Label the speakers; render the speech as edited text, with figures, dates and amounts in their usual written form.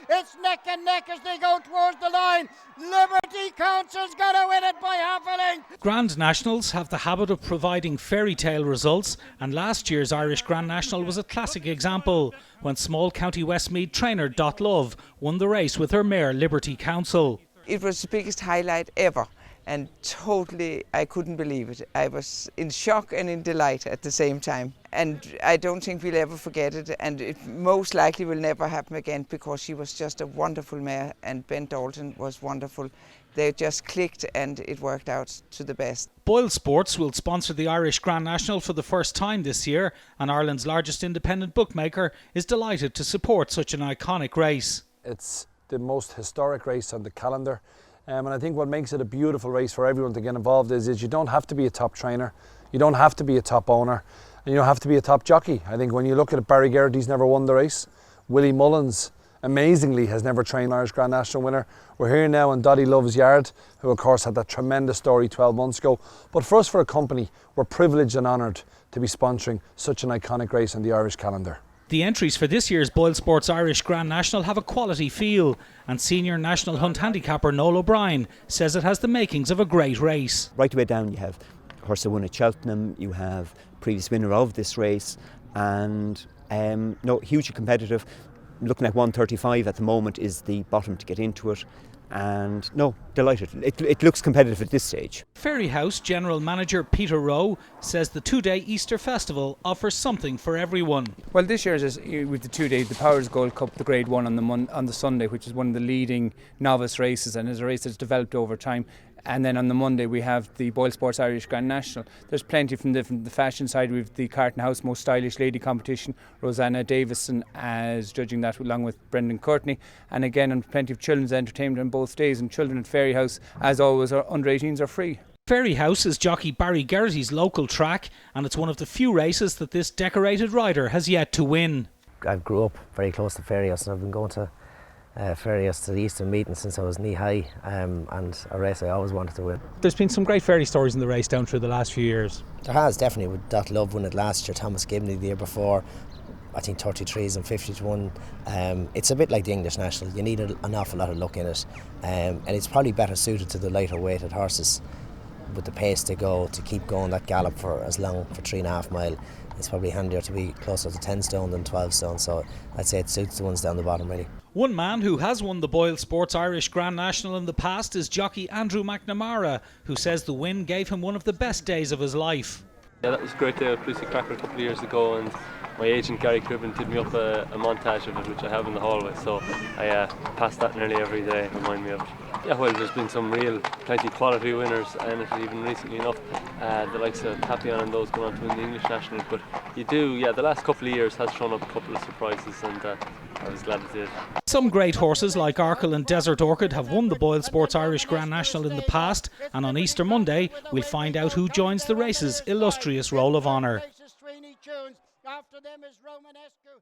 Speaker 1: It's neck and neck as they go towards the line. Liberty Council's got to win it by half a length.
Speaker 2: Grand Nationals have the habit of providing fairy tale results, and last year's Irish Grand National was a classic example when small County Westmeath trainer Dot Love won the race with her mare Liberty Council.
Speaker 3: It was the biggest highlight ever, and totally I couldn't believe it. I was in shock and in delight at the same time, and I don't think we'll ever forget it, and it most likely will never happen again, because she was just a wonderful mare and Ben Dalton was wonderful. They just clicked and it worked out to the best.
Speaker 2: Boylesports will sponsor the Irish Grand National for the first time this year, and Ireland's largest independent bookmaker is delighted to support such an iconic race.
Speaker 4: It's the most historic race on the calendar, and I think what makes it a beautiful race for everyone to get involved is you don't have to be a top trainer, you don't have to be a top owner, and you don't have to be a top jockey. I think when you look at it, Barry Geraghty's never won the race. Willie Mullins, amazingly, has never trained Irish Grand National winner. We're here now in Dottie Love's yard, who of course had that tremendous story 12 months ago. But for us, for a company, we're privileged and honoured to be sponsoring such an iconic race on the Irish calendar.
Speaker 2: The entries for this year's Boylesports Irish Grand National have a quality feel, and senior national hunt handicapper Noel O'Brien says it has the makings of a great race.
Speaker 5: Right the way down you have horse that won at Cheltenham, you have previous winner of this race, and no, hugely competitive. Looking at 135 at the moment is the bottom to get into it, and no, delighted. It looks competitive at this stage.
Speaker 2: Fairyhouse General Manager Peter Roe says the two-day Easter Festival offers something for everyone.
Speaker 6: Well, this year is with the 2 days, the Powers Gold Cup, the Grade 1 on the Sunday, which is one of the leading novice races, and is a race that's developed over time. And then on the Monday we have the Boylesports Irish Grand National. There's plenty from the fashion side. We've the Carton House Most Stylish Lady competition, Rosanna Davison as judging that along with Brendan Courtney, and again and plenty of children's entertainment on both days, and children at Fairyhouse, as always, our under 18s are free.
Speaker 2: Fairyhouse is jockey Barry Geraghty's local track, and it's one of the few races that this decorated rider has yet to win.
Speaker 7: I grew up very close to Fairyhouse, and I've been going to Fairyhouse to the Eastern meeting since I was knee high, and a race I always wanted to win.
Speaker 2: There's been some great fairy stories in the race down through the last few years.
Speaker 7: There has, definitely, with Dot Love won it last year, Thomas Gibney the year before, I think 33s and 50s won. It's a bit like the English National, you need an awful lot of luck in it, and it's probably better suited to the lighter weighted horses with the pace to go, to keep going that gallop for as long, for 3.5 mile. It's probably handier to be closer to 10 stone than 12 stone, so I'd say it suits the ones down the bottom really.
Speaker 2: One man who has won the Boylesports Irish Grand National in the past is jockey Andrew McNamara, who says the win gave him one of the best days of his life.
Speaker 8: Yeah, that was a great day with Lucy Cracker a couple of years ago, and my agent Gary Cribben did me up a montage of it, which I have in the hallway, so I pass that nearly every day, remind me of it. Yeah, well, there's been some plenty quality winners, and even recently enough, the likes of Papillon and those going on to win the English National. But the last couple of years has thrown up a couple of surprises, and I was glad it did.
Speaker 2: Some great horses like Arkle and Desert Orchid have won the Boylesports Irish Grand National in the past, and on Easter Monday we'll find out who joins the race's illustrious roll of honour.
Speaker 1: After them is Romanescu.